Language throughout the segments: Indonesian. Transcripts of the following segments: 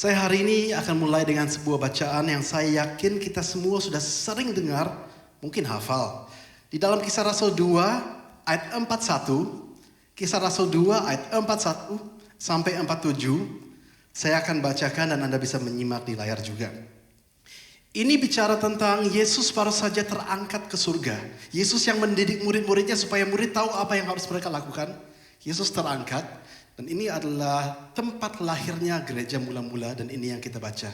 Saya hari ini akan mulai dengan sebuah bacaan yang saya yakin kita semua sudah sering dengar, mungkin hafal. Di dalam Kisah Rasul 2 ayat 41, Kisah Rasul 2 ayat 41 sampai 47, saya akan bacakan dan Anda bisa menyimak di layar juga. Ini bicara tentang Yesus baru saja terangkat ke surga. Yesus yang mendidik murid-muridnya supaya murid tahu apa yang harus mereka lakukan. Yesus terangkat. Dan ini adalah tempat lahirnya gereja mula-mula dan ini yang kita baca.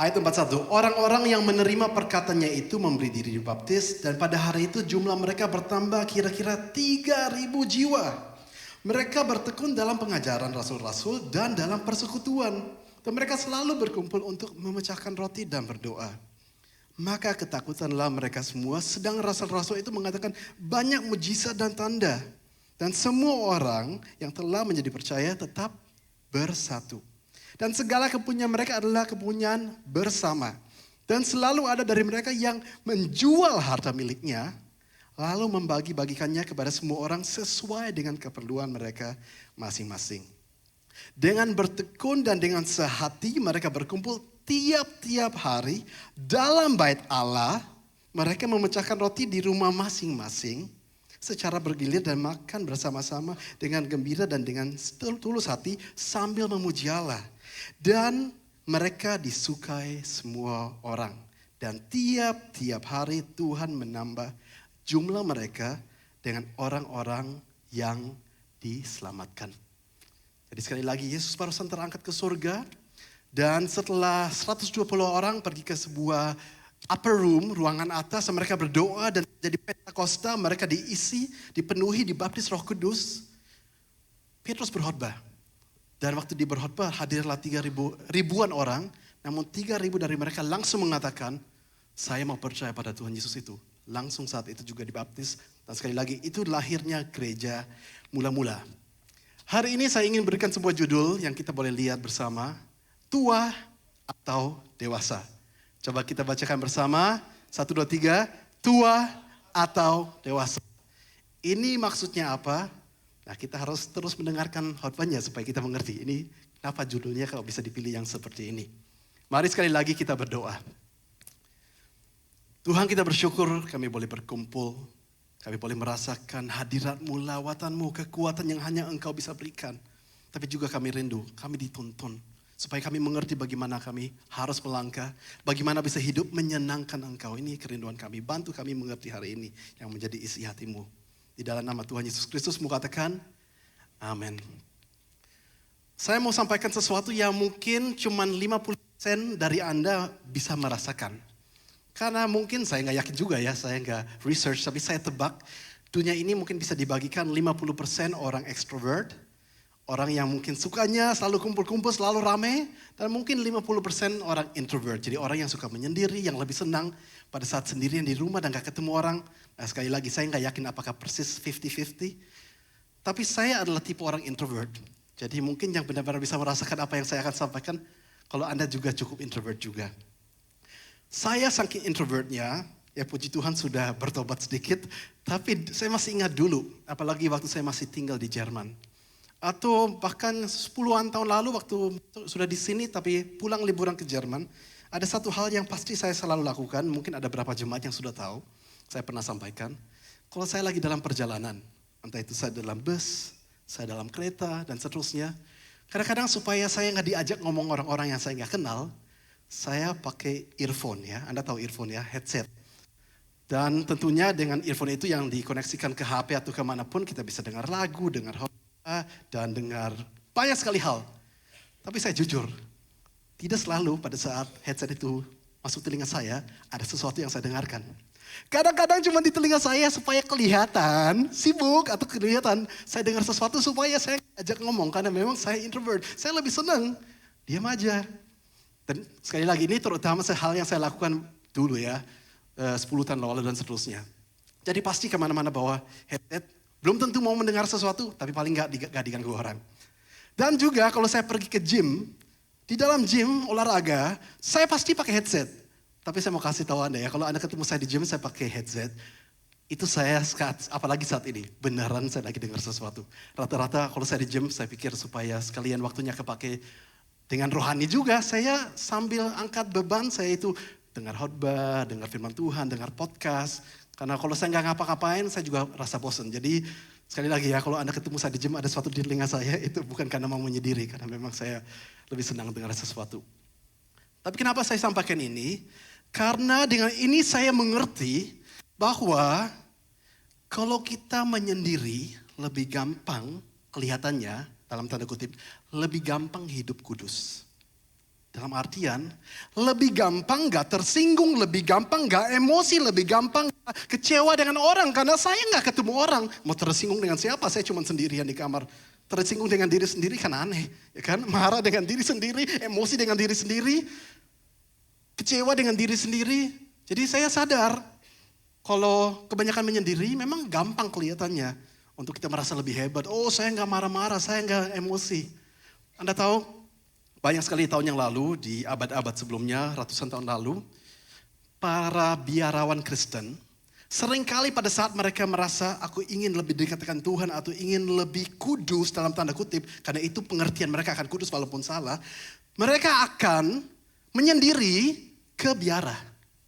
Ayat 41, orang-orang yang menerima perkataannya itu memberi diri dibaptis dan pada hari itu jumlah mereka bertambah kira-kira 3.000 jiwa. Mereka bertekun dalam pengajaran rasul-rasul dan dalam persekutuan. Dan mereka selalu berkumpul untuk memecahkan roti dan berdoa. Maka ketakutanlah mereka semua sedang rasul-rasul itu mengatakan banyak mujizat dan tanda. Dan semua orang yang telah menjadi percaya tetap bersatu. Dan segala kepunyaan mereka adalah kepunyaan bersama. Dan selalu ada dari mereka yang menjual harta miliknya. Lalu membagi-bagikannya kepada semua orang sesuai dengan keperluan mereka masing-masing. Dengan bertekun dan dengan sehati mereka berkumpul tiap-tiap hari dalam bait Allah. Mereka memecahkan roti di rumah masing-masing. Secara bergilir dan makan bersama-sama dengan gembira dan dengan tulus hati sambil memuji Allah. Dan mereka disukai semua orang. Dan tiap-tiap hari Tuhan menambah jumlah mereka dengan orang-orang yang diselamatkan. Jadi sekali lagi Yesus barusan terangkat ke surga. Dan setelah 120 orang pergi ke sebuah upper room, ruangan atas, mereka berdoa dan jadi Pentakosta, mereka diisi, dipenuhi, dibaptis Roh Kudus. Petrus berkhotbah. Dan waktu dia berkhotbah hadirlah ribuan orang, namun 3.000 dari mereka langsung mengatakan, saya mau percaya pada Tuhan Yesus itu. Langsung saat itu juga dibaptis. Dan sekali lagi itu lahirnya gereja mula-mula. Hari ini saya ingin berikan sebuah judul yang kita boleh lihat bersama, tua atau dewasa. Coba kita bacakan bersama, 1, 2, 3, tua atau dewasa. Ini maksudnya apa? Nah, kita harus terus mendengarkan khotbahnya supaya kita mengerti. Ini kenapa judulnya kalau bisa dipilih yang seperti ini. Mari sekali lagi kita berdoa. Tuhan, kita bersyukur kami boleh berkumpul. Kami boleh merasakan hadirat-Mu, lawatan-Mu, kekuatan yang hanya Engkau bisa berikan. Tapi juga kami rindu, kami dituntun. Supaya kami mengerti bagaimana kami harus melangkah. Bagaimana bisa hidup menyenangkan Engkau. Ini kerinduan kami. Bantu kami mengerti hari ini yang menjadi isi hati-Mu. Di dalam nama Tuhan Yesus Kristus, Mu katakan, amin. Saya mau sampaikan sesuatu yang mungkin cuma 50% dari Anda bisa merasakan. Karena mungkin saya nggak yakin juga ya, saya nggak research, tapi saya tebak. Dunia ini mungkin bisa dibagikan 50% orang extrovert. Orang yang mungkin sukanya selalu kumpul-kumpul, selalu rame. Dan mungkin 50% orang introvert. Jadi orang yang suka menyendiri, yang lebih senang pada saat sendirian di rumah dan gak ketemu orang. Nah, sekali lagi saya gak yakin apakah persis 50-50. Tapi saya adalah tipe orang introvert. Jadi mungkin yang benar-benar bisa merasakan apa yang saya akan sampaikan. Kalau Anda juga cukup introvert juga. Saya saking introvertnya, ya puji Tuhan sudah bertobat sedikit. Tapi saya masih ingat dulu, apalagi waktu saya masih tinggal di Jerman. Atau bahkan 10-an tahun lalu waktu sudah di sini tapi pulang liburan ke Jerman. Ada satu hal yang pasti saya selalu lakukan. Mungkin ada beberapa jemaat yang sudah tahu. Saya pernah sampaikan. Kalau saya lagi dalam perjalanan. Entah itu saya dalam bus, saya dalam kereta dan seterusnya. Kadang-kadang supaya saya nggak diajak ngomong orang-orang yang saya nggak kenal. Saya pakai earphone ya. Anda tahu earphone ya, headset. Dan tentunya dengan earphone itu yang dikoneksikan ke HP atau kemanapun kita bisa dengar lagu, dengar dan dengar banyak sekali hal. Tapi saya jujur, tidak selalu pada saat headset itu masuk telinga saya, ada sesuatu yang saya dengarkan. Kadang-kadang cuma di telinga saya supaya kelihatan sibuk atau kelihatan saya dengar sesuatu supaya saya ajak ngomong. Karena memang saya introvert, saya lebih senang diam aja. Dan sekali lagi ini terutama hal yang saya lakukan dulu ya, 10 tahun lalu dan seterusnya. Jadi pasti kemana-mana bawa headset. Belum tentu mau mendengar sesuatu, tapi paling gak diganggu orang. Dan juga kalau saya pergi ke gym, di dalam gym olahraga, saya pasti pakai headset. Tapi saya mau kasih tahu Anda ya, kalau Anda ketemu saya di gym, saya pakai headset. Itu saya, apalagi saat ini, beneran saya lagi dengar sesuatu. Rata-rata kalau saya di gym, saya pikir supaya sekalian waktunya kepake Dengan rohani juga, saya sambil angkat beban, saya itu dengar khotbah, dengar firman Tuhan, dengar podcast. Karena kalau saya nggak ngapa-ngapain, saya juga rasa bosan. Jadi sekali lagi ya, kalau Anda ketemu saya di gym, ada sesuatu di telinga saya, itu bukan karena mau menyendiri, karena memang saya lebih senang dengar sesuatu. Tapi kenapa saya sampaikan ini? Karena dengan ini saya mengerti bahwa kalau kita menyendiri lebih gampang kelihatannya, dalam tanda kutip, lebih gampang hidup kudus. Dalam artian, lebih gampang gak tersinggung, lebih gampang gak emosi, lebih gampang gak kecewa dengan orang. Karena saya gak ketemu orang. Mau tersinggung dengan siapa? Saya cuma sendirian di kamar. Tersinggung dengan diri sendiri kan aneh. Ya kan? Marah dengan diri sendiri, emosi dengan diri sendiri, kecewa dengan diri sendiri. Jadi saya sadar, kalau kebanyakan menyendiri memang gampang kelihatannya. Untuk kita merasa lebih hebat. Oh, saya gak marah-marah, saya gak emosi. Anda tahu, banyak sekali tahun yang lalu, di abad-abad sebelumnya, ratusan tahun lalu, para biarawan Kristen, seringkali pada saat mereka merasa, aku ingin lebih dekat dengan Tuhan, atau ingin lebih kudus dalam tanda kutip, karena itu pengertian mereka akan kudus walaupun salah, mereka akan menyendiri ke biara.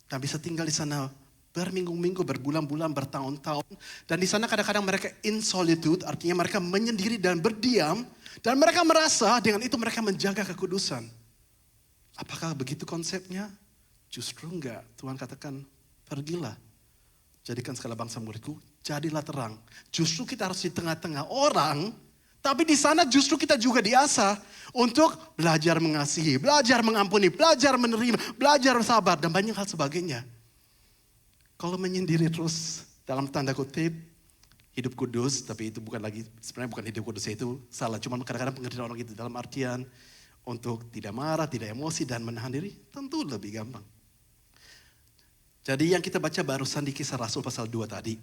Dan bisa tinggal di sana berminggu-minggu, berbulan-bulan, bertahun-tahun. Dan di sana kadang-kadang mereka in solitude, artinya mereka menyendiri dan berdiam. Dan mereka merasa dengan itu mereka menjaga kekudusan. Apakah begitu konsepnya? Justru enggak. Tuhan katakan, pergilah. Jadikan segala bangsa muridku, jadilah terang. Justru kita harus di tengah-tengah orang, tapi di sana justru kita juga diasah untuk belajar mengasihi, belajar mengampuni, belajar menerima, belajar sabar, dan banyak hal sebagainya. Kalau menyendiri terus dalam tanda kutip hidup kudus, tapi itu sebenarnya bukan hidup kudus, itu salah. Cuma kadang-kadang pengertian orang itu dalam artian untuk tidak marah, tidak emosi dan menahan diri, tentu lebih gampang. Jadi yang kita baca barusan di Kisah Rasul pasal 2 tadi,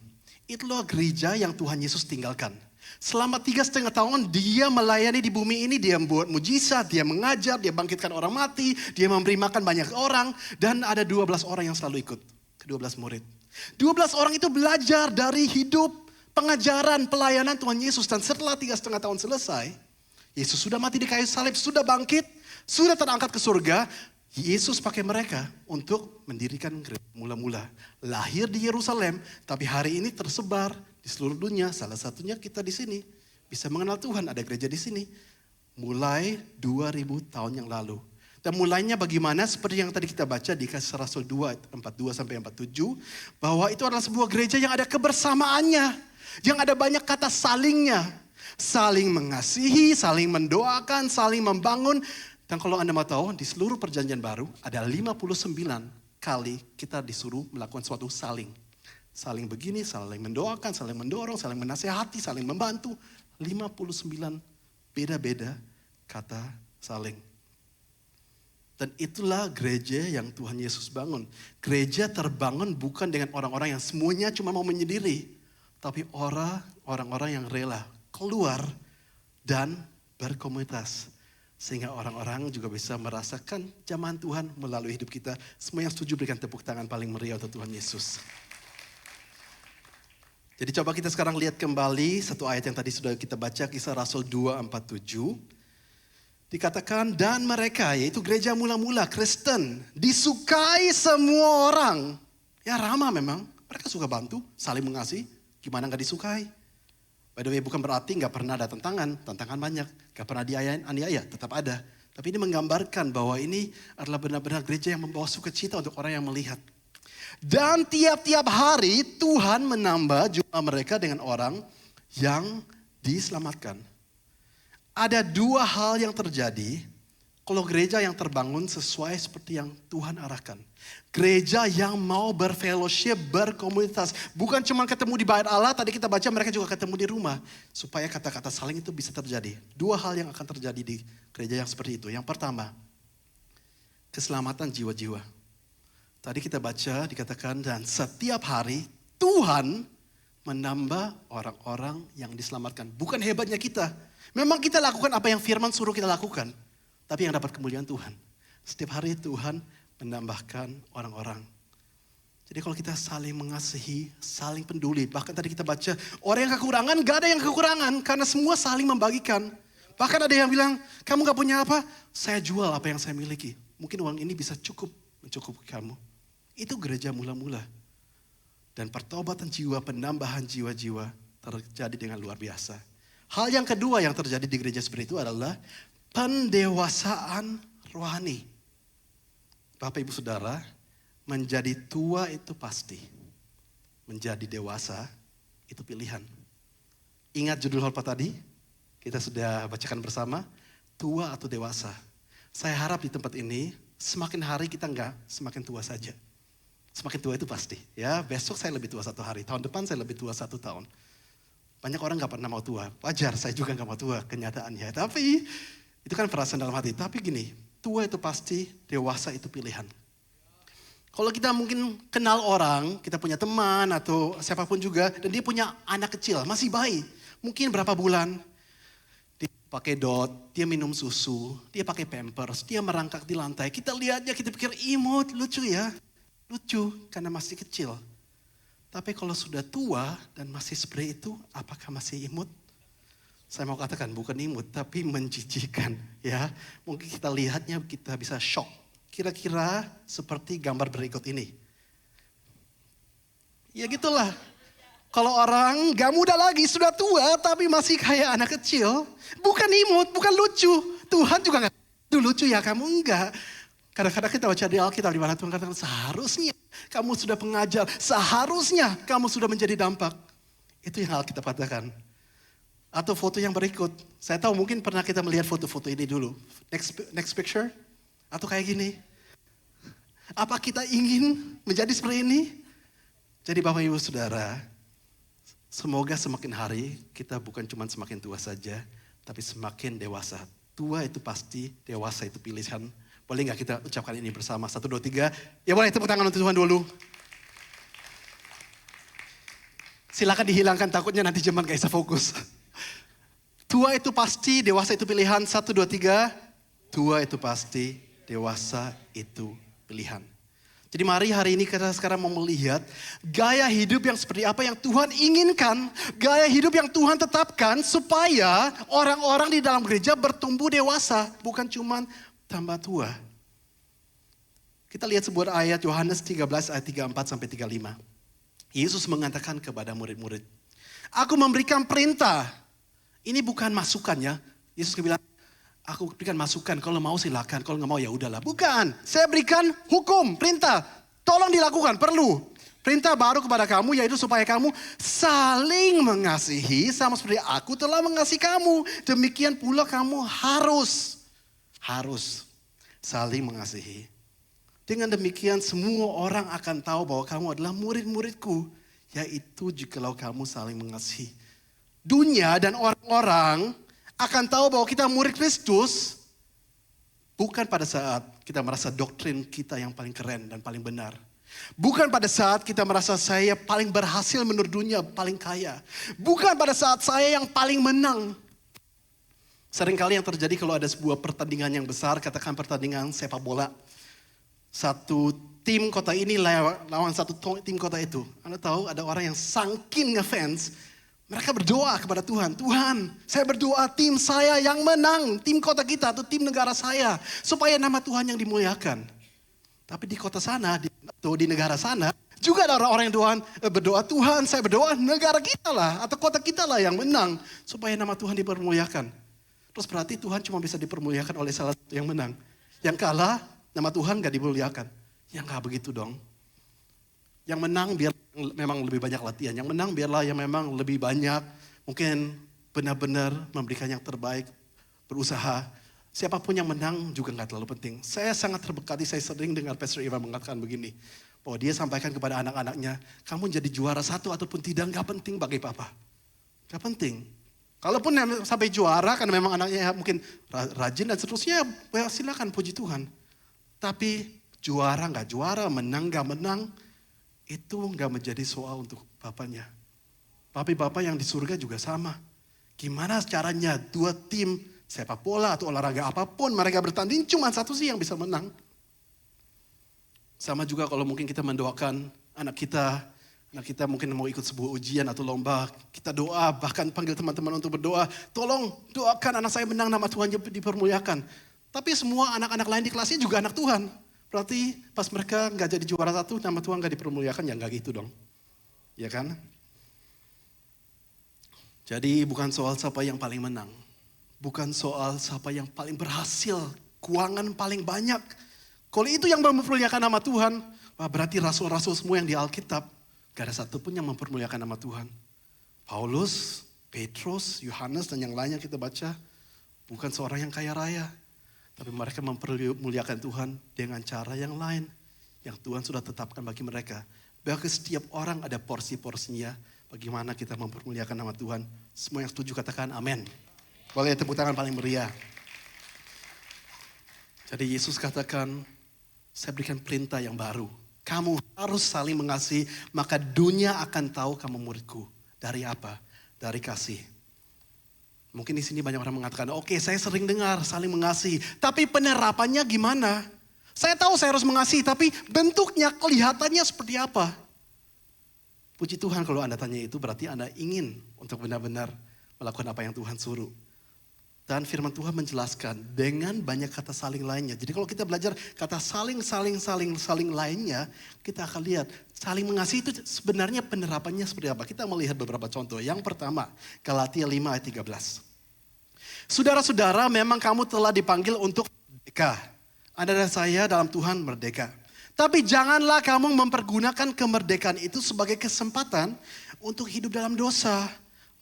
itulah gereja yang Tuhan Yesus tinggalkan. Selama 3,5 tahun dia melayani di bumi ini, dia membuat mujizat, dia mengajar, dia bangkitkan orang mati, dia memberi makan banyak orang, dan ada 12 orang yang selalu ikut. Ke-12 murid. 12 orang itu belajar dari hidup, pengajaran, pelayanan Tuhan Yesus. Dan setelah 3,5 tahun selesai, Yesus sudah mati di kayu salib, sudah bangkit, sudah terangkat ke surga. Yesus pakai mereka untuk mendirikan gereja mula-mula. Lahir di Yerusalem, tapi hari ini tersebar di seluruh dunia. Salah satunya kita di sini. Bisa mengenal Tuhan, ada gereja di sini. Mulai 2000 tahun yang lalu. Dan mulainya bagaimana? Seperti yang tadi kita baca di Kisah Rasul 2, 42 sampai 47. Bahwa itu adalah sebuah gereja yang ada kebersamaannya. Yang ada banyak kata salingnya. Saling mengasihi, saling mendoakan, saling membangun. Dan kalau Anda mau tahu, di seluruh perjanjian baru ada 59 kali kita disuruh melakukan suatu saling. Saling begini, saling mendoakan, saling mendorong, saling menasihati, saling membantu. 59 beda-beda kata saling. Dan itulah gereja yang Tuhan Yesus bangun. Gereja terbangun bukan dengan orang-orang yang semuanya cuma mau menyendiri. Tapi orang-orang yang rela keluar dan berkomunitas. Sehingga orang-orang juga bisa merasakan zaman Tuhan melalui hidup kita. Semua yang setuju berikan tepuk tangan paling meriah untuk Tuhan Yesus. Jadi coba kita sekarang lihat kembali satu ayat yang tadi sudah kita baca. Kisah Rasul 2:47. Dikatakan dan mereka yaitu gereja mula-mula Kristen disukai semua orang. Ya ramah memang. Mereka suka bantu, saling mengasihi. Gimana gak disukai? By the way bukan berarti gak pernah ada tantangan. Tantangan banyak. Gak pernah dianiaya, tetap ada. Tapi ini menggambarkan bahwa ini adalah benar-benar gereja yang membawa sukacita untuk orang yang melihat. Dan tiap-tiap hari Tuhan menambah jumlah mereka dengan orang yang diselamatkan. Ada dua hal yang terjadi kalau gereja yang terbangun sesuai seperti yang Tuhan arahkan. Gereja yang mau berfellowship, berkomunitas. Bukan cuma ketemu di bait Allah, tadi kita baca mereka juga ketemu di rumah. Supaya kata-kata saling itu bisa terjadi. Dua hal yang akan terjadi di gereja yang seperti itu. Yang pertama, keselamatan jiwa-jiwa. Tadi kita baca dikatakan dan setiap hari Tuhan menambah orang-orang yang diselamatkan. Bukan hebatnya kita. Memang kita lakukan apa yang firman suruh kita lakukan. Tapi yang dapat kemuliaan Tuhan. Setiap hari Tuhan menambahkan orang-orang. Jadi kalau kita saling mengasihi, saling peduli. Bahkan tadi kita baca orang yang kekurangan, gak ada yang kekurangan. Karena semua saling membagikan. Bahkan ada yang bilang, kamu gak punya apa? Saya jual apa yang saya miliki. Mungkin uang ini bisa mencukupi kamu. Itu gereja mula-mula. Dan pertobatan jiwa, penambahan jiwa-jiwa terjadi dengan luar biasa. Hal yang kedua yang terjadi di gereja seperti itu adalah pendewasaan rohani. Bapak Ibu Saudara, menjadi tua itu pasti. Menjadi dewasa itu pilihan. Ingat judul khotbah tadi? Kita sudah bacakan bersama. Tua atau dewasa. Saya harap di tempat ini semakin hari kita enggak semakin tua saja. Semakin tua itu pasti. Ya, besok saya lebih tua 1 hari. Tahun depan saya lebih tua 1 tahun. Banyak orang gak pernah mau tua. Wajar, saya juga gak mau tua kenyataannya. Tapi itu kan perasaan dalam hati. Tapi gini, tua itu pasti, dewasa itu pilihan. Kalau kita mungkin kenal orang, kita punya teman atau siapapun juga, dan dia punya anak kecil, masih bayi. Mungkin berapa bulan, dia pakai dot, dia minum susu, dia pakai pampers, dia merangkak di lantai. Kita lihatnya, kita pikir imut, lucu ya. Lucu karena masih kecil. Tapi kalau sudah tua dan masih seperti itu, apakah masih imut? Saya mau katakan bukan imut, tapi menjijikan. Ya, mungkin kita lihatnya kita bisa shock. Kira-kira seperti gambar berikut ini. Ya gitulah. Kalau orang gak muda lagi, sudah tua tapi masih kayak anak kecil. Bukan imut, bukan lucu. Tuhan juga gak lucu ya, kamu enggak. Kadang-kadang kita baca di Alkitab di mana Tuhan katakan seharusnya kamu sudah pengajar, seharusnya kamu sudah menjadi dampak. Itu yang Alkitab katakan. Atau foto yang berikut. Saya tahu mungkin pernah kita melihat foto-foto ini dulu. Next picture. Atau kayak gini. Apa kita ingin menjadi seperti ini? Jadi Bapak Ibu Saudara, semoga semakin hari kita bukan cuma semakin tua saja, tapi semakin dewasa. Tua itu pasti, dewasa itu pilihan. Boleh gak kita ucapkan ini bersama? 1, 2, 3. Ya boleh, tepuk tangan untuk Tuhan dulu. Silakan dihilangkan, takutnya nanti jemaat gak bisa fokus. Tua itu pasti, dewasa itu pilihan. 1, 2, 3. Tua itu pasti, dewasa itu pilihan. Jadi mari hari ini kita sekarang mau melihat gaya hidup yang seperti apa yang Tuhan inginkan. Gaya hidup yang Tuhan tetapkan supaya orang-orang di dalam gereja bertumbuh dewasa. Bukan cuma tambah tua. Kita lihat sebuah ayat Yohanes 13 ayat 34 sampai 35. Yesus mengatakan kepada murid-murid, aku memberikan perintah. Ini bukan masukan ya. Yesus bilang, aku berikan masukan, kalau mau silakan, kalau nggak mau ya udahlah. Bukan, saya berikan hukum, perintah. Tolong dilakukan, perlu. Perintah baru kepada kamu yaitu supaya kamu saling mengasihi sama seperti aku telah mengasihi kamu. Demikian pula kamu harus saling mengasihi. Dengan demikian semua orang akan tahu bahwa kamu adalah murid-muridku. Yaitu jikalau kamu saling mengasihi. Dunia dan orang-orang akan tahu bahwa kita murid Kristus. Bukan pada saat kita merasa doktrin kita yang paling keren dan paling benar. Bukan pada saat kita merasa saya paling berhasil menurut dunia, paling kaya. Bukan pada saat saya yang paling menang. Seringkali yang terjadi kalau ada sebuah pertandingan yang besar, katakan pertandingan sepak bola. Satu tim kota ini lawan satu tim kota itu. Anda tahu ada orang yang saking ngefans, mereka berdoa kepada Tuhan. Tuhan, saya berdoa tim saya yang menang, tim kota kita atau tim negara saya. Supaya nama Tuhan yang dimuliakan. Tapi di kota sana, atau di negara sana, juga ada orang-orang yang berdoa, Tuhan saya berdoa negara kita lah, atau kota kita lah yang menang. Supaya nama Tuhan dipermuliakan. Terus berarti Tuhan cuma bisa dipermuliakan oleh salah satu yang menang. Yang kalah, nama Tuhan gak dimuliakan. Ya gak begitu dong. Yang menang biar memang lebih banyak latihan. Yang menang biarlah yang memang lebih banyak. Mungkin benar-benar memberikan yang terbaik. Berusaha. Siapapun yang menang juga gak terlalu penting. Saya sangat terberkati, saya sering dengar Pastor Ivan mengatakan begini. Bahwa dia sampaikan kepada anak-anaknya. Kamu jadi juara 1 ataupun tidak gak penting bagi Papa. Gak penting. Kalaupun sampai juara karena memang anaknya mungkin rajin dan seterusnya, ya silakan puji Tuhan. Tapi juara nggak juara, menang nggak menang, itu nggak menjadi soal untuk bapaknya. Bapak-bapak yang di surga juga sama. Gimana caranya 2 tim sepak bola atau olahraga apapun mereka bertanding, cuma satu sih yang bisa menang. Sama juga kalau mungkin kita mendoakan anak kita Nah kita mungkin mau ikut sebuah ujian atau lomba, kita doa, bahkan panggil teman-teman untuk berdoa, tolong doakan anak saya menang, nama Tuhan dipermuliakan. Tapi semua anak-anak lain di kelasnya juga anak Tuhan. Berarti pas mereka nggak jadi juara satu, nama Tuhan nggak dipermuliakan, ya nggak gitu dong. Ya kan? Jadi bukan soal siapa yang paling menang. Bukan soal siapa yang paling berhasil, keuangan paling banyak. Kalau itu yang mempermuliakan nama Tuhan, berarti rasul-rasul semua yang di Alkitab, gak ada satupun yang mempermuliakan nama Tuhan. Paulus, Petrus, Yohanes, dan yang lainnya kita baca, bukan seorang yang kaya raya. Tapi mereka mempermuliakan Tuhan dengan cara yang lain. Yang Tuhan sudah tetapkan bagi mereka. Bagi setiap orang ada porsi-porsinya. Bagaimana kita mempermuliakan nama Tuhan. Semua yang setuju katakan amin. Boleh tepuk tangan paling meriah. Jadi Yesus katakan, saya berikan perintah yang baru. Kamu harus saling mengasihi, maka dunia akan tahu kamu muridku. Dari apa? Dari kasih. Mungkin di sini banyak orang mengatakan, oke, saya sering dengar saling mengasihi. Tapi penerapannya gimana? Saya tahu saya harus mengasihi, tapi bentuknya, kelihatannya seperti apa? Puji Tuhan kalau Anda tanya itu berarti Anda ingin untuk benar-benar melakukan apa yang Tuhan suruh. Dan firman Tuhan menjelaskan dengan banyak kata saling lainnya. Jadi kalau kita belajar kata saling lainnya, kita akan lihat saling mengasihi itu sebenarnya penerapannya seperti apa. Kita melihat beberapa contoh. Yang pertama, Galatia 5 ayat 13. Saudara-saudara, memang kamu telah dipanggil untuk merdeka. Anda dan saya dalam Tuhan merdeka. Tapi janganlah kamu mempergunakan kemerdekaan itu sebagai kesempatan untuk hidup dalam dosa.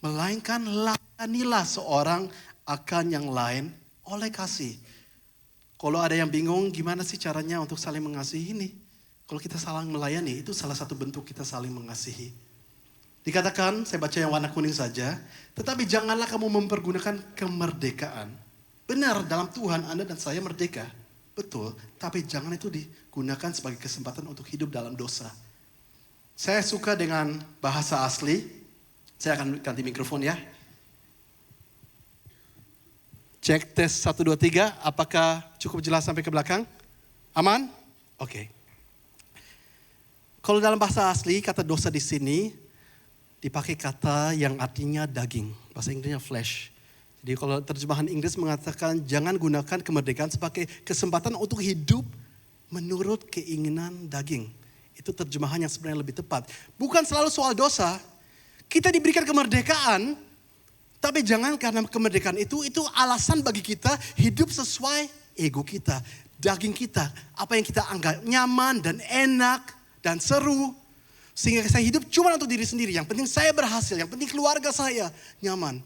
Melainkan layanilah seorang akan yang lain oleh kasih. Kalau ada yang bingung gimana sih caranya untuk saling mengasihi ini. Kalau kita saling melayani itu salah satu bentuk kita saling mengasihi. Dikatakan, saya baca yang warna kuning saja. Tetapi janganlah kamu mempergunakan kemerdekaan. Benar dalam Tuhan Anda dan saya merdeka. Betul, tapi jangan itu digunakan sebagai kesempatan untuk hidup dalam dosa. Saya suka dengan bahasa asli. Saya akan ganti mikrofon ya. Cek tes 1, 2, 3. Apakah cukup jelas sampai ke belakang? Aman? Oke. Kalau dalam bahasa asli, kata dosa di sini dipakai kata yang artinya daging. Bahasa Inggrisnya flesh. Jadi kalau terjemahan Inggris mengatakan jangan gunakan kemerdekaan sebagai kesempatan untuk hidup menurut keinginan daging. Itu terjemahan yang sebenarnya lebih tepat. Bukan selalu soal dosa. Kita diberikan kemerdekaan, tapi jangan karena kemerdekaan itu alasan bagi kita hidup sesuai ego kita, daging kita. Apa yang kita anggap nyaman dan enak dan seru. Sehingga saya hidup cuma untuk diri sendiri. Yang penting saya berhasil, yang penting keluarga saya nyaman.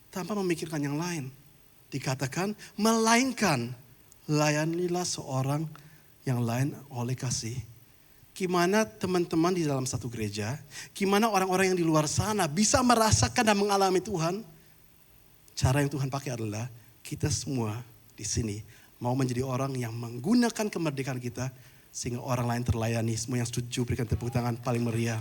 Tanpa memikirkan yang lain. Dikatakan, melainkan layanilah seorang yang lain oleh kasih. Gimana teman-teman di dalam satu gereja, gimana orang-orang yang di luar sana bisa merasakan dan mengalami Tuhan. Cara yang Tuhan pakai adalah kita semua di sini mau menjadi orang yang menggunakan kemerdekaan kita sehingga orang lain terlayani. Semua yang setuju berikan tepuk tangan paling meriah.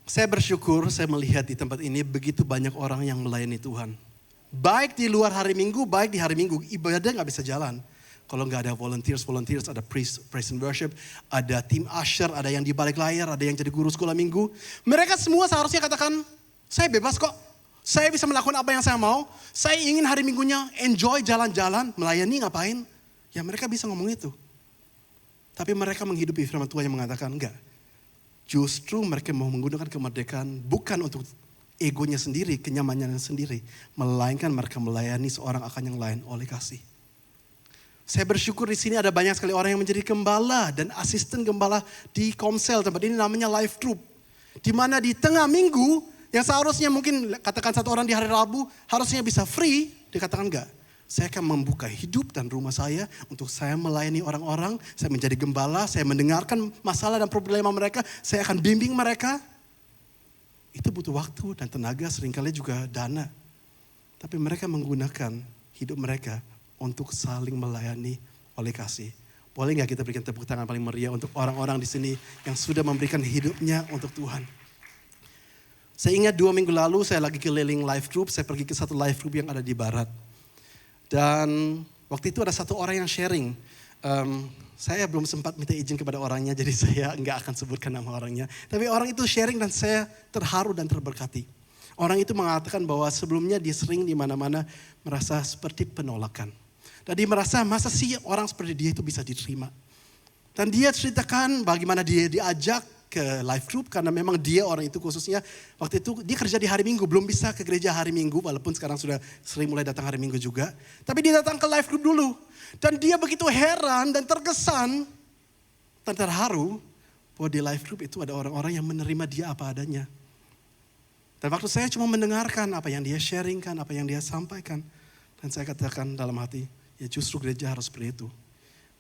Saya bersyukur saya melihat di tempat ini begitu banyak orang yang melayani Tuhan. Baik di luar hari Minggu, baik di hari Minggu. Ibadah gak bisa jalan. Kalau nggak ada volunteers, ada praise and worship, ada tim usher, ada yang di balik layar, ada yang jadi guru sekolah minggu. Mereka semua seharusnya katakan, saya bebas kok. Saya bisa melakukan apa yang saya mau. Saya ingin hari Minggunya enjoy jalan-jalan, melayani ngapain. Ya mereka bisa ngomong itu. Tapi mereka menghidupi firman Tuhan yang mengatakan enggak. Justru mereka mau menggunakan kemerdekaan bukan untuk egonya sendiri, kenyamanannya sendiri. Melainkan mereka melayani seorang akan yang lain oleh kasih. Saya bersyukur di sini ada banyak sekali orang yang menjadi gembala dan asisten gembala di Komsel. Tempat ini namanya Life Group. Di mana di tengah minggu yang seharusnya mungkin katakan satu orang di hari Rabu harusnya bisa free. Dikatakan enggak. Saya akan membuka hidup dan rumah saya untuk saya melayani orang-orang. Saya menjadi gembala, saya mendengarkan masalah dan problema mereka. Saya akan bimbing mereka. Itu butuh waktu dan tenaga, seringkali juga dana. Tapi mereka menggunakan hidup mereka untuk saling melayani oleh kasih. Boleh nggak kita berikan tepuk tangan paling meriah untuk orang-orang di sini yang sudah memberikan hidupnya untuk Tuhan. Saya ingat 2 minggu lalu saya lagi keliling life group, saya pergi ke satu life group yang ada di barat. Dan waktu itu ada satu orang yang sharing, Saya belum sempat minta izin kepada orangnya, jadi saya nggak akan sebutkan nama orangnya. Tapi orang itu sharing dan saya terharu dan terberkati. Orang itu mengatakan bahwa sebelumnya dia sering di mana-mana merasa seperti penolakan. Dan dia merasa masa sih orang seperti dia itu bisa diterima. Dan dia ceritakan bagaimana dia diajak ke life group karena memang dia orang itu khususnya waktu itu dia kerja di hari Minggu, belum bisa ke gereja hari Minggu walaupun sekarang sudah sering mulai datang hari Minggu juga. Tapi dia datang ke life group dulu dan dia begitu heran dan terkesan dan terharu bahwa di life group itu ada orang-orang yang menerima dia apa adanya. Dan waktu saya cuma mendengarkan apa yang dia sharingkan, apa yang dia sampaikan, dan saya katakan dalam hati, ya justru gereja harus seperti itu.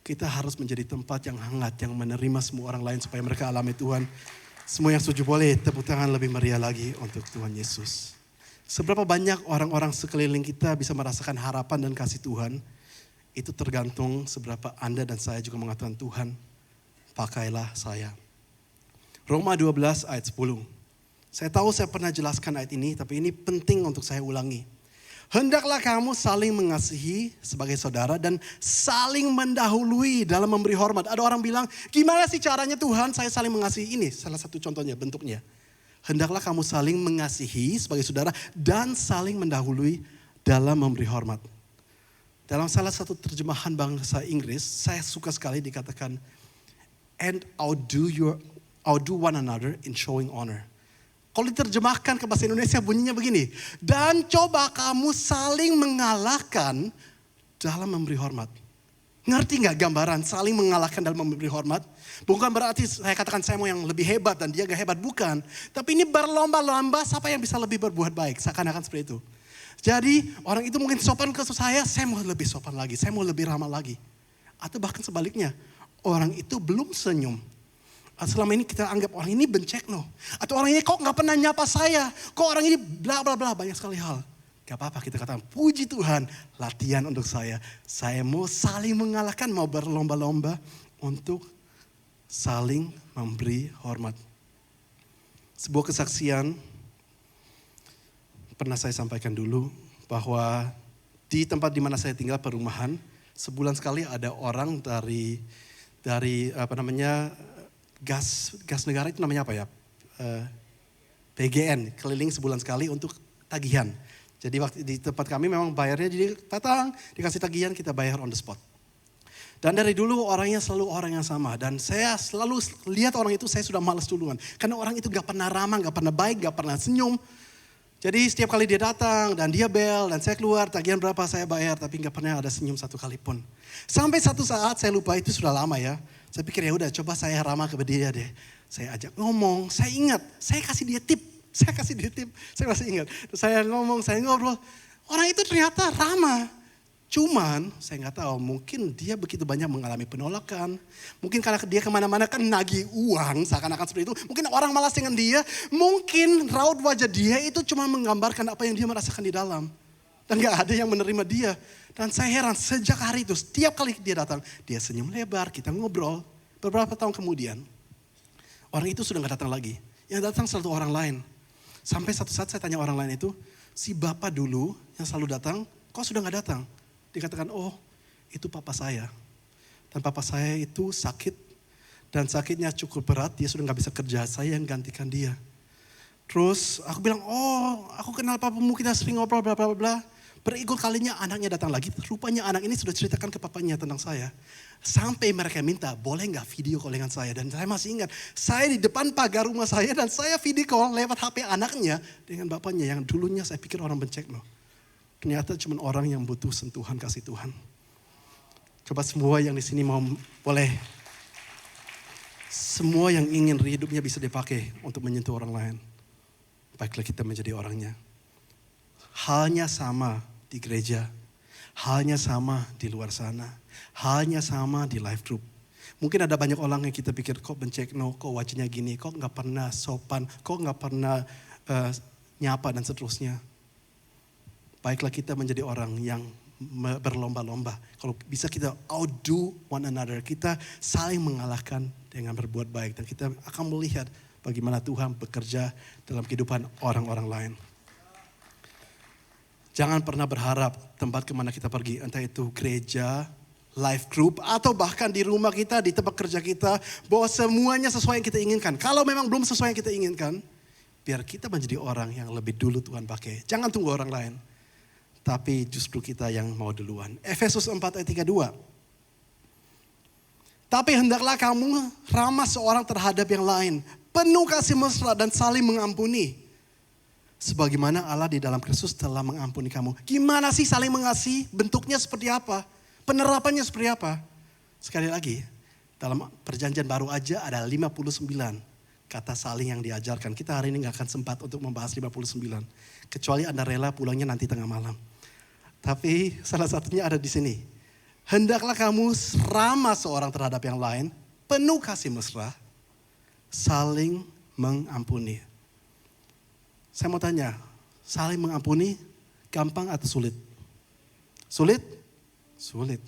Kita harus menjadi tempat yang hangat, yang menerima semua orang lain supaya mereka alami Tuhan. Semua yang setuju boleh tepuk tangan lebih meriah lagi untuk Tuhan Yesus. Seberapa banyak orang-orang sekeliling kita bisa merasakan harapan dan kasih Tuhan, itu tergantung seberapa Anda dan saya juga mengatakan Tuhan, pakailah saya. Roma 12 ayat 10. Saya tahu saya pernah jelaskan ayat ini, tapi ini penting untuk saya ulangi. Hendaklah kamu saling mengasihi sebagai saudara dan saling mendahului dalam memberi hormat. Ada orang bilang, gimana sih caranya Tuhan saya saling mengasihi? Ini salah satu contohnya, bentuknya. Hendaklah kamu saling mengasihi sebagai saudara dan saling mendahului dalam memberi hormat. Dalam salah satu terjemahan bahasa Inggris, saya suka sekali dikatakan, and outdo one another in showing honor. Kalau diterjemahkan ke bahasa Indonesia bunyinya begini. Dan coba kamu saling mengalahkan dalam memberi hormat. Ngerti gak gambaran saling mengalahkan dalam memberi hormat? Bukan berarti saya katakan saya mau yang lebih hebat dan dia gak hebat. Bukan. Tapi ini berlomba-lomba siapa yang bisa lebih berbuat baik. Seakan-akan seperti itu. Jadi orang itu mungkin sopan ke saya mau lebih sopan lagi. Saya mau lebih ramah lagi. Atau bahkan sebaliknya. Orang itu belum senyum. Selama ini kita anggap orang ini bencek loh. Atau orang ini kok gak pernah nyapa saya. Kok orang ini bla bla bla banyak sekali hal. Gak apa-apa kita katakan puji Tuhan latihan untuk saya. Saya mau saling mengalahkan, mau berlomba-lomba untuk saling memberi hormat. Sebuah kesaksian pernah saya sampaikan dulu bahwa di tempat di mana saya tinggal perumahan. Sebulan sekali ada orang dari gas negara itu namanya apa ya? PGN, keliling sebulan sekali untuk tagihan. Jadi waktu di tempat kami memang bayarnya jadi datang, dikasih tagihan kita bayar on the spot. Dan dari dulu orangnya selalu orang yang sama. Dan saya selalu lihat orang itu saya sudah malas duluan. Karena orang itu gak pernah ramah, gak pernah baik, gak pernah senyum. Jadi setiap kali dia datang dan dia bel dan saya keluar tagihan berapa saya bayar. Tapi gak pernah ada senyum satu kali pun. Sampai satu saat saya lupa itu sudah lama ya. Saya pikir ya udah coba saya ramah kepada dia deh. Saya ajak ngomong, saya ingat, saya kasih dia tip. Saya masih ingat. Saya ngomong, saya ngobrol. Orang itu ternyata ramah. Cuman saya nggak tahu, mungkin dia begitu banyak mengalami penolakan. Mungkin karena dia kemana-mana kan nagih uang, seakan-akan seperti itu. Mungkin orang malas dengan dia. Mungkin raut wajah dia itu cuma menggambarkan apa yang dia merasakan di dalam. Dan gak ada yang menerima dia. Dan saya heran sejak hari itu setiap kali dia datang. Dia senyum lebar, kita ngobrol. Beberapa tahun kemudian orang itu sudah gak datang lagi. Yang datang selalu orang lain. Sampai satu saat saya tanya orang lain itu. Si bapak dulu yang selalu datang, kok sudah gak datang? Dikatakan oh itu papa saya. Dan papa saya itu sakit. Dan sakitnya cukup berat, dia sudah gak bisa kerja. Saya yang gantikan dia. Terus aku bilang, oh aku kenal papamu, kita sering ngobrol bla bla bla. Berikut kalinya anaknya datang lagi. Rupanya anak ini sudah ceritakan ke papanya tentang saya. Sampai mereka minta, boleh gak video call dengan saya. Dan saya masih ingat, saya di depan pagar rumah saya dan saya video call lewat HP anaknya dengan bapaknya. Yang dulunya saya pikir orang bencek loh. Ternyata cuma orang yang butuh sentuhan kasih Tuhan. Coba semua yang di sini mau boleh. Semua yang ingin hidupnya bisa dipakai untuk menyentuh orang lain. Baiklah kita menjadi orangnya. Halnya sama di gereja. Halnya sama di luar sana. Halnya sama di life group. Mungkin ada banyak orang yang kita pikir kok bencekno, kok wajahnya gini, kok gak pernah sopan, kok gak pernah nyapa dan seterusnya. Baiklah kita menjadi orang yang berlomba-lomba. Kalau bisa kita outdo one another. Kita saling mengalahkan dengan berbuat baik. Dan kita akan melihat bagaimana Tuhan bekerja dalam kehidupan orang-orang lain. Jangan pernah berharap tempat kemana kita pergi. Entah itu gereja, life group, atau bahkan di rumah kita, di tempat kerja kita, bahwa semuanya sesuai yang kita inginkan. Kalau memang belum sesuai yang kita inginkan, biar kita menjadi orang yang lebih dulu Tuhan pakai. Jangan tunggu orang lain, tapi justru kita yang mau duluan. Efesus 4 ayat 32. Tapi hendaklah kamu ramah seorang terhadap yang lain, penuh kasih mesra dan saling mengampuni. Sebagaimana Allah di dalam Kristus telah mengampuni kamu. Gimana sih saling mengasihi? Bentuknya seperti apa? Penerapannya seperti apa? Sekali lagi, dalam perjanjian baru aja ada 59 kata saling yang diajarkan. Kita hari ini gak akan sempat untuk membahas 59. Kecuali Anda rela pulangnya nanti tengah malam. Tapi salah satunya ada di sini. Hendaklah kamu ramah seorang terhadap yang lain, penuh kasih mesra, saling mengampuni. Saya mau tanya, saling mengampuni gampang atau sulit? Sulit? Sulit.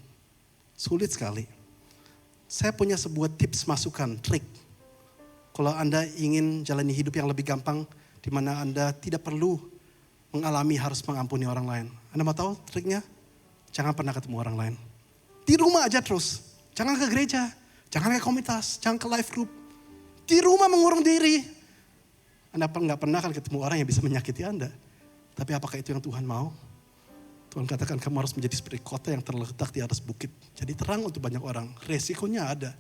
Sulit sekali. Saya punya sebuah tips masukan, trik. Kalau Anda ingin jalani hidup yang lebih gampang, di mana Anda tidak perlu mengalami harus mengampuni orang lain. Anda mau tahu triknya? Jangan pernah ketemu orang lain. Di rumah aja terus. Jangan ke gereja, jangan ke komunitas, jangan ke life group. Di rumah mengurung diri. Anda nggak pernah kan ketemu orang yang bisa menyakiti Anda. Tapi apakah itu yang Tuhan mau? Tuhan katakan kamu harus menjadi seperti kota yang terletak di atas bukit. Jadi terang untuk banyak orang. Resikonya ada.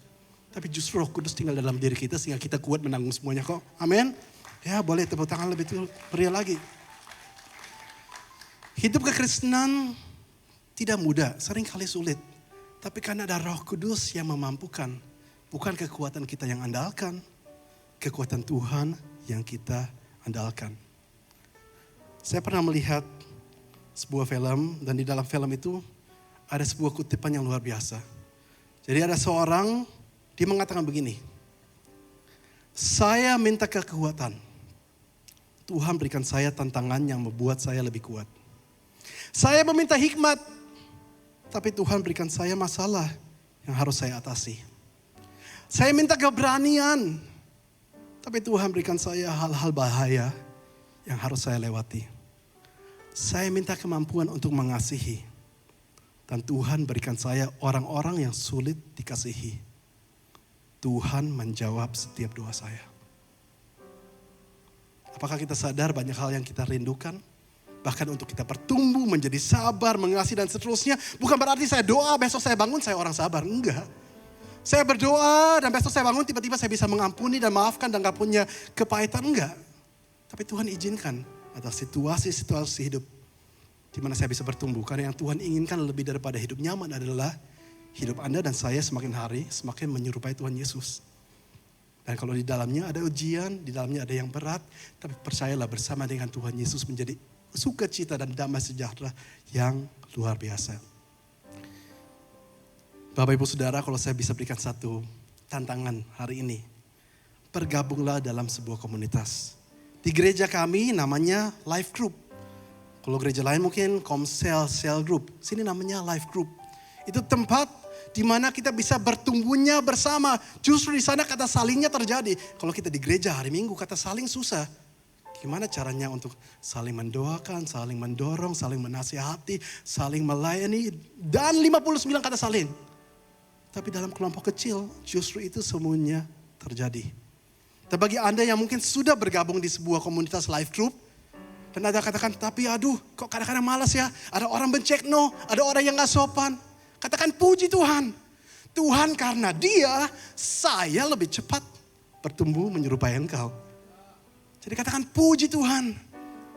Tapi justru Roh Kudus tinggal dalam diri kita sehingga kita kuat menanggung semuanya kok. Amin. Ya boleh tepuk tangan lebih meriah lagi. Hidup kekristenan tidak mudah, seringkali sulit. Tapi karena ada Roh Kudus yang memampukan. Bukan kekuatan kita yang andalkan. Kekuatan Tuhan yang kita andalkan. Saya pernah melihat sebuah film dan di dalam film itu ada sebuah kutipan yang luar biasa. Jadi ada seorang, dia mengatakan begini. Saya minta kekuatan. Tuhan berikan saya tantangan yang membuat saya lebih kuat. Saya meminta hikmat. Tapi Tuhan berikan saya masalah yang harus saya atasi. Saya minta keberanian. Tapi Tuhan berikan saya hal-hal bahaya yang harus saya lewati. Saya minta kemampuan untuk mengasihi. Dan Tuhan berikan saya orang-orang yang sulit dikasihi. Tuhan menjawab setiap doa saya. Apakah kita sadar banyak hal yang kita rindukan? Bahkan untuk kita bertumbuh, menjadi sabar, mengasihi dan seterusnya. Bukan berarti saya doa, besok saya bangun, saya orang sabar. Enggak. Saya berdoa dan besok saya bangun tiba-tiba saya bisa mengampuni dan maafkan dan gak punya kepahitan. Enggak. Tapi Tuhan izinkan atas situasi-situasi hidup di mana saya bisa bertumbuh. Karena yang Tuhan inginkan lebih daripada hidup nyaman adalah hidup Anda dan saya semakin hari semakin menyerupai Tuhan Yesus. Dan kalau di dalamnya ada ujian, di dalamnya ada yang berat. Tapi percayalah bersama dengan Tuhan Yesus menjadi sukacita dan damai sejahtera yang luar biasa. Bapak Ibu Saudara, kalau saya bisa berikan satu tantangan hari ini. Bergabunglah dalam sebuah komunitas. Di gereja kami namanya life group. Kalau gereja lain mungkin komsel, cell group. Sini namanya life group. Itu tempat di mana kita bisa bertumbuhnya bersama. Justru di sana kata salingnya terjadi. Kalau kita di gereja hari Minggu kata saling susah. Gimana caranya untuk saling mendoakan, saling mendorong, saling menasihati, saling melayani. Dan 59 kata saling. Tapi dalam kelompok kecil justru itu semuanya terjadi. Dan bagi Anda yang mungkin sudah bergabung di sebuah komunitas life group. Dan Anda katakan, tapi aduh kok kadang-kadang malas ya. Ada orang bencekno, ada orang yang gak sopan. Katakan puji Tuhan. Tuhan karena dia, saya lebih cepat bertumbuh menyerupai engkau. Jadi katakan puji Tuhan.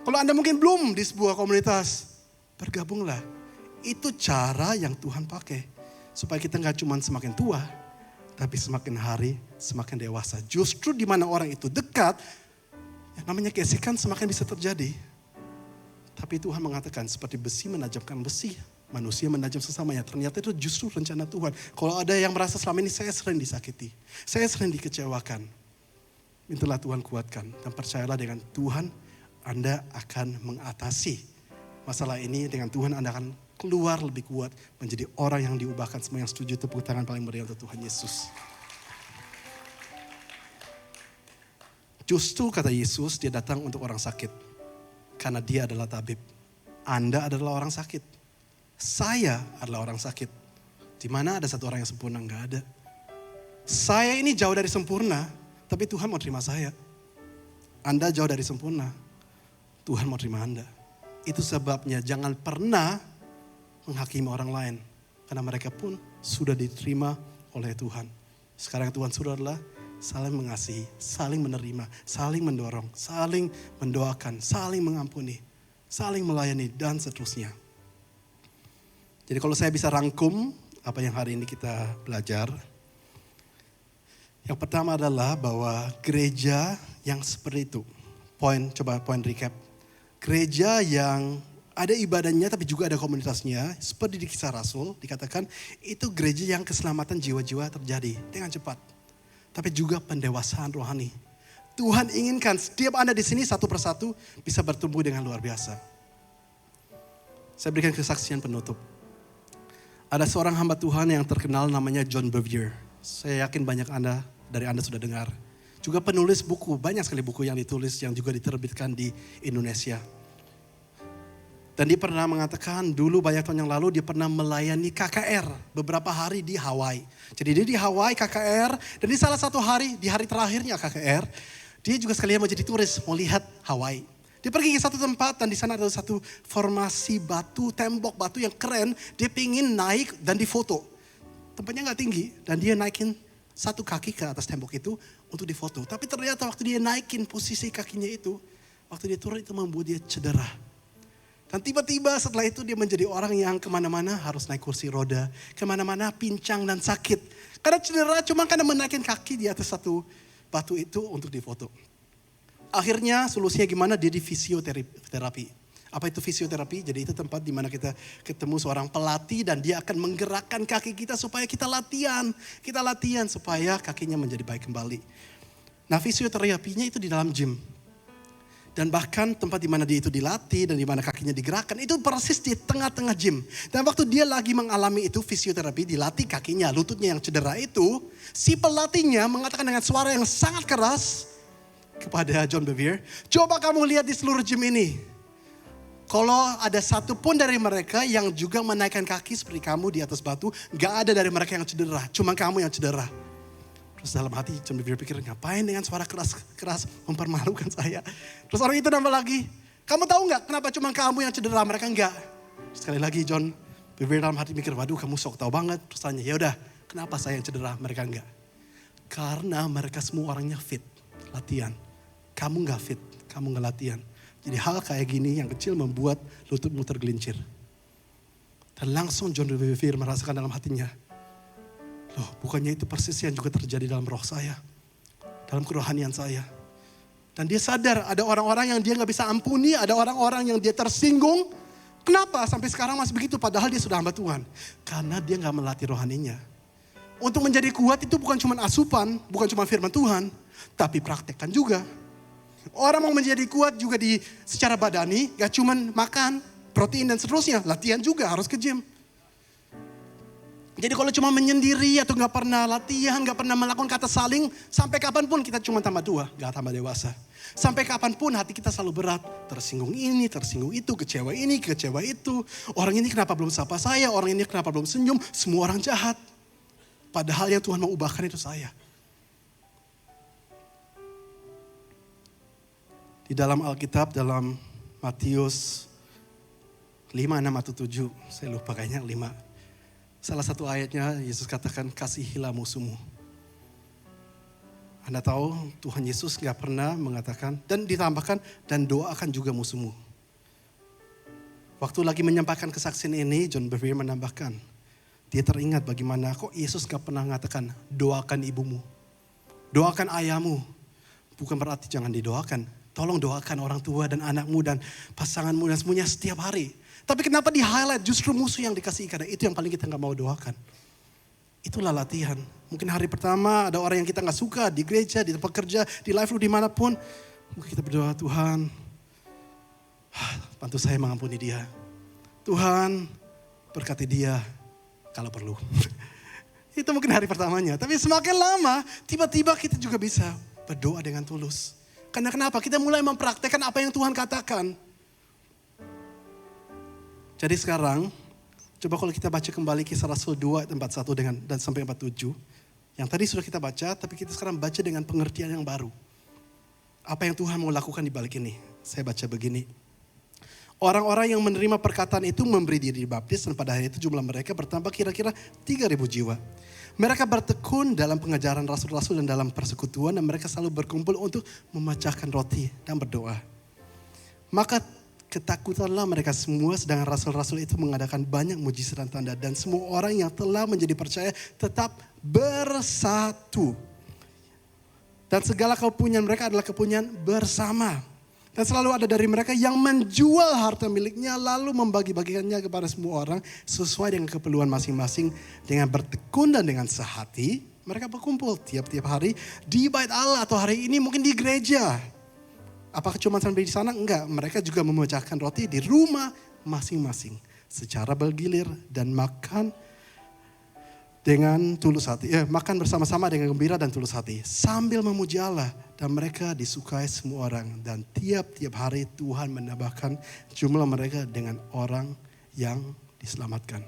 Kalau Anda mungkin belum di sebuah komunitas, bergabunglah. Itu cara yang Tuhan pakai. Supaya kita gak cuma semakin tua, tapi semakin hari semakin dewasa. Justru di mana orang itu dekat, yang namanya gesekan semakin bisa terjadi. Tapi Tuhan mengatakan seperti besi menajamkan besi, manusia menajam sesamanya. Ternyata itu justru rencana Tuhan. Kalau ada yang merasa selama ini saya sering disakiti, saya sering dikecewakan, mintalah Tuhan kuatkan. Dan percayalah dengan Tuhan, Anda akan mengatasi masalah ini. Dengan Tuhan Anda akan keluar lebih kuat, menjadi orang yang diubahkan. Semua yang setuju tepuk tangan paling meriah untuk Tuhan Yesus. Justru kata Yesus, dia datang untuk orang sakit. Karena dia adalah tabib. Anda adalah orang sakit. Saya adalah orang sakit. Di mana ada satu orang yang sempurna? Enggak ada. Saya ini jauh dari sempurna, tapi Tuhan mau terima saya. Anda jauh dari sempurna, Tuhan mau terima Anda. Itu sebabnya jangan pernah menghakimi orang lain. Karena mereka pun sudah diterima oleh Tuhan. Sekarang Tuhan suruh adalah saling mengasihi, saling menerima, saling mendorong, saling mendoakan, saling mengampuni, saling melayani, dan seterusnya. Jadi kalau saya bisa rangkum apa yang hari ini kita belajar. Yang pertama adalah bahwa gereja yang seperti itu. Poin recap. Gereja yang ada ibadahnya tapi juga ada komunitasnya. Seperti di Kisah Rasul dikatakan itu gereja yang keselamatan jiwa-jiwa terjadi dengan cepat. Tapi juga pendewasaan rohani. Tuhan inginkan setiap Anda di sini satu persatu bisa bertumbuh dengan luar biasa. Saya berikan kesaksian penutup. Ada seorang hamba Tuhan yang terkenal namanya John Bevere. Saya yakin banyak dari Anda sudah dengar. Juga penulis buku, banyak sekali buku yang ditulis yang juga diterbitkan di Indonesia. Dan dia pernah mengatakan dulu banyak tahun yang lalu dia pernah melayani KKR beberapa hari di Hawaii. Jadi dia di Hawaii KKR dan di salah satu hari, di hari terakhirnya KKR, dia juga sekalian mau jadi turis, mau lihat Hawaii. Dia pergi ke satu tempat dan di sana ada satu formasi batu, tembok batu yang keren. Dia pingin naik dan difoto. Tempatnya gak tinggi dan dia naikin satu kaki ke atas tembok itu untuk difoto. Tapi ternyata waktu dia naikin posisi kakinya itu, waktu dia turun itu membuat dia cedera. Dan tiba-tiba setelah itu dia menjadi orang yang kemana-mana harus naik kursi roda. Kemana-mana pincang dan sakit. Karena cedera cuma karena menaikin kaki di atas satu batu itu untuk difoto. Akhirnya solusinya gimana? Dia di fisioterapi. Apa itu fisioterapi? Jadi itu tempat di mana kita ketemu seorang pelatih dan dia akan menggerakkan kaki kita supaya kita latihan. Kita latihan supaya kakinya menjadi baik kembali. Nah fisioterapinya itu di dalam gym. Dan bahkan tempat di mana dia itu dilatih dan di mana kakinya digerakkan itu persis di tengah-tengah gym. Dan waktu dia lagi mengalami itu fisioterapi, dilatih kakinya, lututnya yang cedera itu, si pelatihnya mengatakan dengan suara yang sangat keras kepada John Bevere, coba kamu lihat di seluruh gym ini. Kalau ada satu pun dari mereka yang juga menaikkan kaki seperti kamu di atas batu, gak ada dari mereka yang cedera, cuma kamu yang cedera. Terus dalam hati John Bevere pikir, ngapain dengan suara keras mempermalukan saya. Terus orang itu nambah lagi, kamu tahu gak kenapa cuma kamu yang cedera, mereka enggak. Sekali lagi John Bevere dalam hati mikir, waduh kamu sok tahu banget. Terus tanya, ya udah kenapa saya yang cedera, mereka enggak. Karena mereka semua orangnya fit, latihan. Kamu gak fit, kamu gak latihan. Jadi hal kayak gini yang kecil membuat lututmu tergelincir. Dan langsung John Bevere merasakan dalam hatinya, loh bukannya itu persis yang juga terjadi dalam roh saya. Dalam kerohanian saya. Dan dia sadar ada orang-orang yang dia gak bisa ampuni. Ada orang-orang yang dia tersinggung. Kenapa sampai sekarang masih begitu padahal dia sudah hamba Tuhan. Karena dia gak melatih rohaninya. Untuk menjadi kuat itu bukan cuma asupan. Bukan cuma firman Tuhan. Tapi praktekkan juga. Orang mau menjadi kuat juga secara badani, gak cuman makan, protein dan seterusnya. Latihan juga harus ke gym. Jadi kalau cuma menyendiri atau gak pernah latihan, gak pernah melakukan kata saling, sampai kapanpun kita cuma tambah tua, gak tambah dewasa. Sampai kapanpun hati kita selalu berat. Tersinggung ini, tersinggung itu, kecewa ini, kecewa itu. Orang ini kenapa belum sapa saya, orang ini kenapa belum senyum, semua orang jahat. Padahal yang Tuhan mau ubahkan itu saya. Di dalam Alkitab, dalam Matius 5, 6 atau 7, saya lupa kayaknya 5. Salah satu ayatnya Yesus katakan, kasihilah musuhmu. Anda tahu Tuhan Yesus gak pernah mengatakan, dan ditambahkan, dan doakan juga musuhmu. Waktu lagi menyampaikan kesaksian ini, John Bevere menambahkan, dia teringat bagaimana kok Yesus gak pernah mengatakan, doakan ibumu, doakan ayahmu. Bukan berarti jangan didoakan. Tolong doakan orang tua dan anakmu dan pasanganmu dan semuanya setiap hari. Tapi kenapa di highlight justru musuh yang dikasihi? Karena itu yang paling kita gak mau doakan. Itulah latihan. Mungkin hari pertama ada orang yang kita gak suka di gereja, di tempat kerja, di live lu dimanapun. Mungkin kita berdoa, Tuhan bantu saya mengampuni dia. Tuhan berkati dia kalau perlu. Itu mungkin hari pertamanya. Tapi semakin lama tiba-tiba kita juga bisa berdoa dengan tulus. Karena kenapa? Kita mulai mempraktekkan apa yang Tuhan katakan. Jadi sekarang, Coba kalau kita baca kembali Kisah Rasul 2 ayat 41 dan sampai 47. Yang tadi sudah kita baca, tapi kita sekarang baca dengan pengertian yang baru. Apa yang Tuhan mau lakukan di balik ini? Saya baca begini. Orang-orang yang menerima perkataan itu memberi diri dibaptis dan pada hari itu jumlah mereka bertambah kira-kira 3.000 jiwa. Mereka bertekun dalam pengajaran rasul-rasul dan dalam persekutuan dan mereka selalu berkumpul untuk memecahkan roti dan berdoa. Maka ketakutanlah mereka semua sedangkan rasul-rasul itu mengadakan banyak mujizat dan tanda dan semua orang yang telah menjadi percaya tetap bersatu. Dan segala kepunyaan mereka adalah kepunyaan bersama. Dan selalu ada dari mereka yang menjual harta miliknya lalu membagi-bagikannya kepada semua orang sesuai dengan keperluan masing-masing. Dengan bertekun dan dengan sehati mereka berkumpul tiap-tiap hari di bait Allah atau hari ini mungkin di gereja. Apakah cuma sampai di sana? Enggak, mereka juga memecahkan roti di rumah masing-masing secara bergilir dan makan dengan tulus hati. Makan bersama-sama dengan gembira dan tulus hati sambil memuji Allah. Dan mereka disukai semua orang. Dan tiap-tiap hari Tuhan menambahkan jumlah mereka dengan orang yang diselamatkan.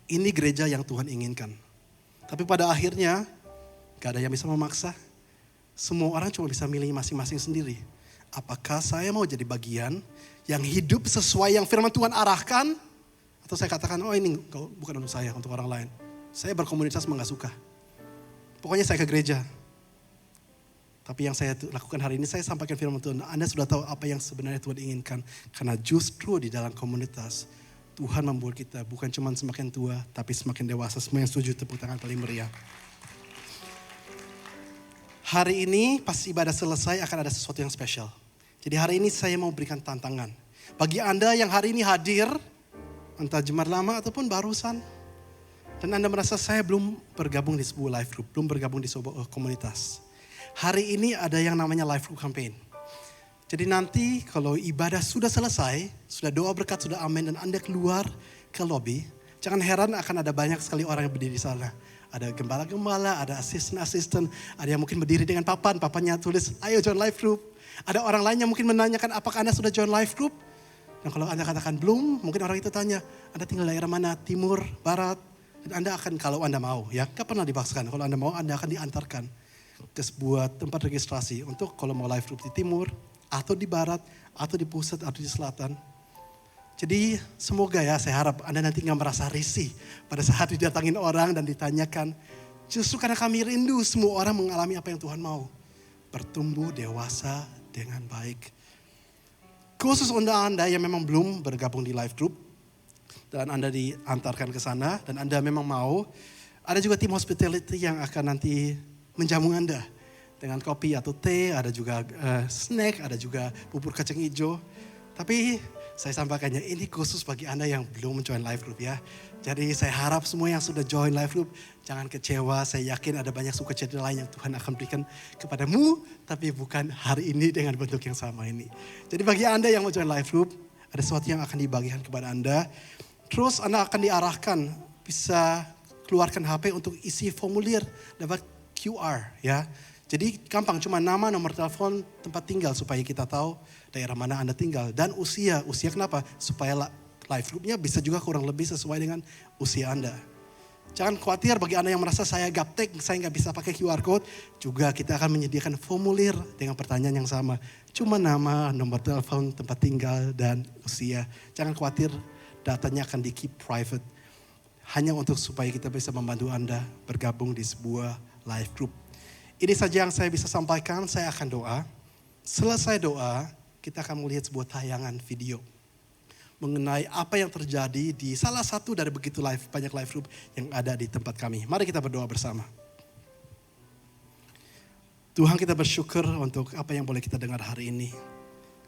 Ini gereja yang Tuhan inginkan. Tapi pada akhirnya gak ada yang bisa memaksa. Semua orang cuma bisa milih masing-masing sendiri. Apakah saya mau jadi bagian yang hidup sesuai yang firman Tuhan arahkan? Atau saya katakan, oh ini bukan untuk saya, untuk orang lain. Saya berkomunitas memang gak suka. Pokoknya saya ke gereja. Tapi yang saya lakukan hari ini, saya sampaikan firman Tuhan. Anda sudah tahu apa yang sebenarnya Tuhan inginkan. Karena justru di dalam komunitas, Tuhan membuat kita bukan cuma semakin tua, tapi semakin dewasa. Semua yang setuju, tepuk tangan paling meriah. Hari ini pas ibadah selesai akan ada sesuatu yang spesial. Jadi hari ini saya mau berikan tantangan. Bagi Anda yang hari ini hadir, entah jemaat lama ataupun barusan. Dan Anda merasa saya belum bergabung di sebuah life group, belum bergabung di sebuah komunitas. Hari ini ada yang namanya life group campaign. Jadi nanti kalau ibadah sudah selesai, sudah doa berkat, sudah amin dan Anda keluar ke lobby, jangan heran akan ada banyak sekali orang yang berdiri di sana. Ada gembala-gembala, ada asisten-asisten, ada yang mungkin berdiri dengan papannya tulis, ayo join life group. Ada orang lain yang mungkin menanyakan, apakah Anda sudah join life group? Dan kalau Anda katakan belum, mungkin orang itu tanya, Anda tinggal daerah mana? Timur, Barat? Dan Anda akan, kalau Anda mau, ya, gak pernah dipaksakan. Kalau Anda mau, Anda akan diantarkan ke sebuah tempat registrasi untuk kalau mau life group di timur, atau di barat, atau di pusat, atau di selatan. Jadi semoga ya saya harap Anda nanti gak merasa risih pada saat didatangin orang dan ditanyakan. Justru karena kami rindu semua orang mengalami apa yang Tuhan mau. Bertumbuh dewasa dengan baik. Khusus untuk Anda yang memang belum bergabung di life group. Dan Anda diantarkan ke sana dan Anda memang mau. Ada juga tim hospitality yang akan nanti menjamu Anda dengan kopi atau teh, ada juga snack, ada juga bubur kacang hijau. Tapi saya sampaikannya ini khusus bagi Anda yang belum join life group ya. Jadi saya harap semua yang sudah join life group jangan kecewa. Saya yakin ada banyak sukacita lain yang Tuhan akan berikan kepadamu, tapi bukan hari ini dengan bentuk yang sama ini. Jadi bagi Anda yang mau join life group, ada sesuatu yang akan dibagikan kepada Anda. Terus Anda akan diarahkan bisa keluarkan HP untuk isi formulir dapat QR ya. Jadi gampang, cuma nama, nomor telepon, tempat tinggal supaya kita tahu daerah mana Anda tinggal. Dan usia. Usia kenapa? Supaya life groupnya bisa juga kurang lebih sesuai dengan usia Anda. Jangan khawatir bagi Anda yang merasa saya gaptek, saya nggak bisa pakai QR code. Juga kita akan menyediakan formulir dengan pertanyaan yang sama. Cuma nama, nomor telepon, tempat tinggal, dan usia. Jangan khawatir, datanya akan di-keep private. Hanya untuk supaya kita bisa membantu Anda bergabung di sebuah life group. Ini saja yang saya bisa sampaikan, saya akan doa. Selesai doa, kita akan melihat sebuah tayangan video. Mengenai apa yang terjadi di salah satu dari begitu banyak life group yang ada di tempat kami. Mari kita berdoa bersama. Tuhan, kita bersyukur untuk apa yang boleh kita dengar hari ini.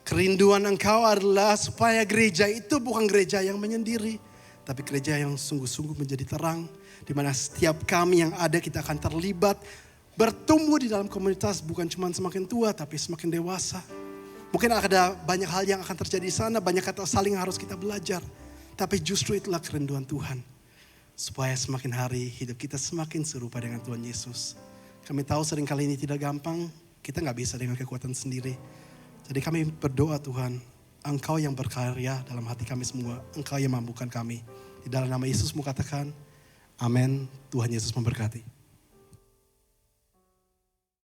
Kerinduan Engkau adalah supaya gereja itu bukan gereja yang menyendiri. Tapi gereja yang sungguh-sungguh menjadi terang. Di mana setiap kami yang ada kita akan terlibat. Bertumbuh di dalam komunitas bukan cuma semakin tua tapi semakin dewasa. Mungkin ada banyak hal yang akan terjadi di sana. Banyak kata saling harus kita belajar. Tapi justru itulah kerinduan Tuhan. Supaya semakin hari hidup kita semakin serupa dengan Tuhan Yesus. Kami tahu seringkali ini tidak gampang. Kita gak bisa dengan kekuatan sendiri. Jadi kami berdoa Tuhan. Engkau yang berkarya dalam hati kami semua. Engkau yang mampukan kami. Di dalam nama Yesus mau katakan, amin. Tuhan Yesus memberkati.